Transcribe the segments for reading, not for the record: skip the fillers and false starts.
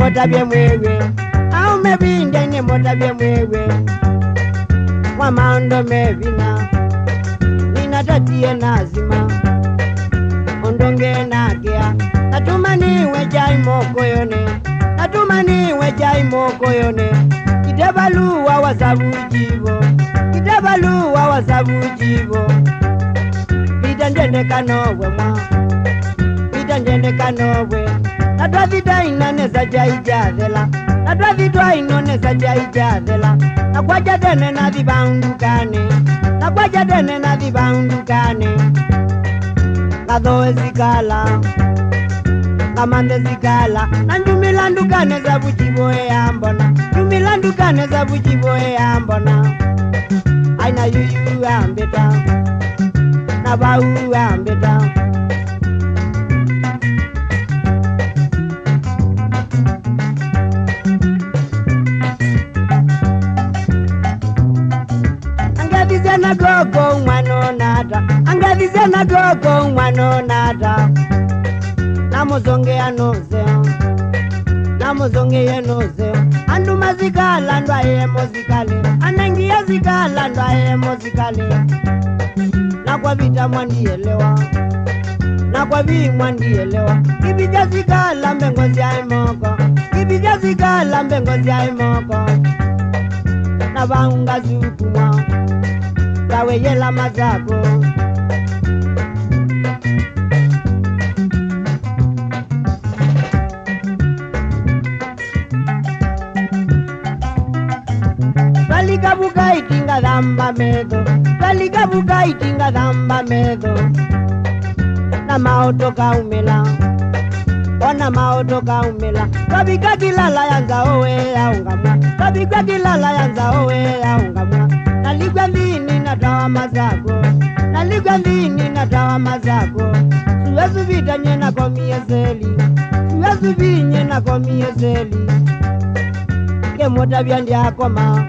motabye mwewe au mebinde ne motabye mwewe wa maundo mevina ninatatie nazima ondonge nakea natumaniwe jai mokoyone natumaniwe jai mokoyone kitabaluwa wasabujibo kitabaluwa wasabujibo vitanjendekanowe mwa vitanjendekanowe natwavita inonesa jaijazela natwavitwa inonesa jaijazela nakwajatene navivaundukane nakwajatene navivaundukane ngathowe zikala ngamande zikala nanjumilandukane za vuchivoe yambona njumilandukane za vuchivoe yambona aina yuyu ambeta na bau ambeta angavizana gogo mwanonata angavizana gogo mwanonata namuzongea noze namuzongea noze andu mazikala ndwaye mozikale anangia zikala ndwaye mozikale nakwa vita mwandielewa nakwa vi mwandielewa kibija zikala mbengozi ya imoko kibija zikala mbengozi ya imoko na vaunga zukumwa kawe yela mazako Palikabuka itinga dhamba medo Palikabuka itinga dhamba medo na maoto kaumela ona maoto kaumela kabika kilala yanza owe yaungamwa kabika kilala yanza owe yaungamwa naligwa ndini natawa mazako naligwa ndini natawa mazako suwezu vita nyena komie zeli suwezu vinye na komie zeli kemota vyandiakoma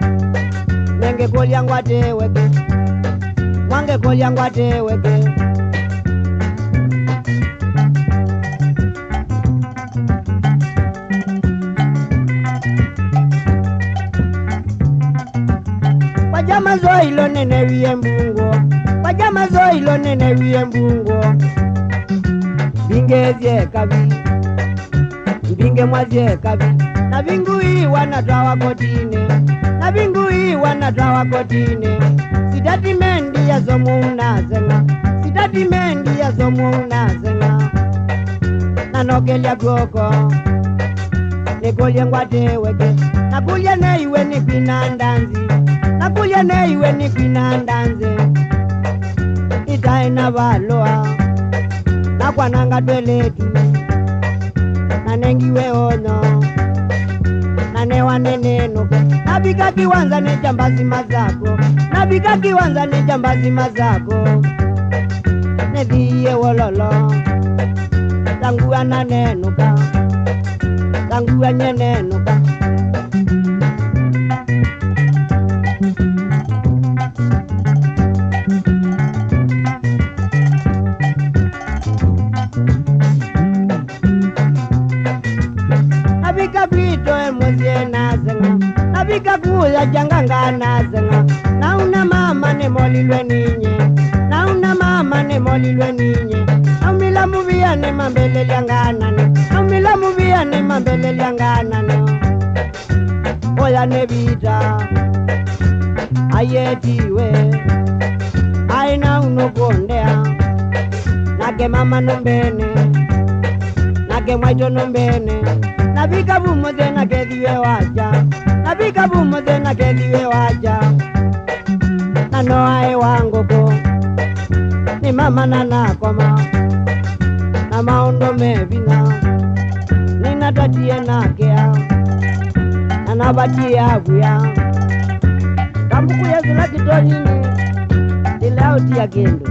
nenge kolyangwa teweke mwange kolyangwa teweke Pajama zoilo nene wiye mbungo Pajama zoilo nene wiye mbungo Bingezie kabi Binge mwazie kabi na bingu hii wanatawa kotine na bingu hii wanatawa kotine sidati mendi ya zomu unazenga sidati mendi ya zomu unazenga nanogelya goko nekolye ngwateweke nakulya neiwe nikwinandanzi nakulya neiwe nikwinandanze itaina valoa nakwananga tweletu nanengiwe ono nanewa nenenuko nabika kiwanza ne jambazi mazako nabika kiwanza ne jambazi mazako neviye wololo tanguwa nanenuka tanguwa nyenenuka nabika vito emozie nazenga nabika kuya janganga nazenga nauna mama ne molilwe ninye nauna mama ne molilwe ninye amila muvia ne mambele lyangana ne amila muvia ne mambele lyangana ne oya ne vita ayetiwe aina unokondea nage mama nombene nage mwaito nombene nabika bumuze nakediwe waja nabika bumuze nakediwe waja nanoae wangoko ni mama nanakoma na maondo mevina ninatatie nakea nanabatie abuya kambuku yezila kitonyini ilautia kendo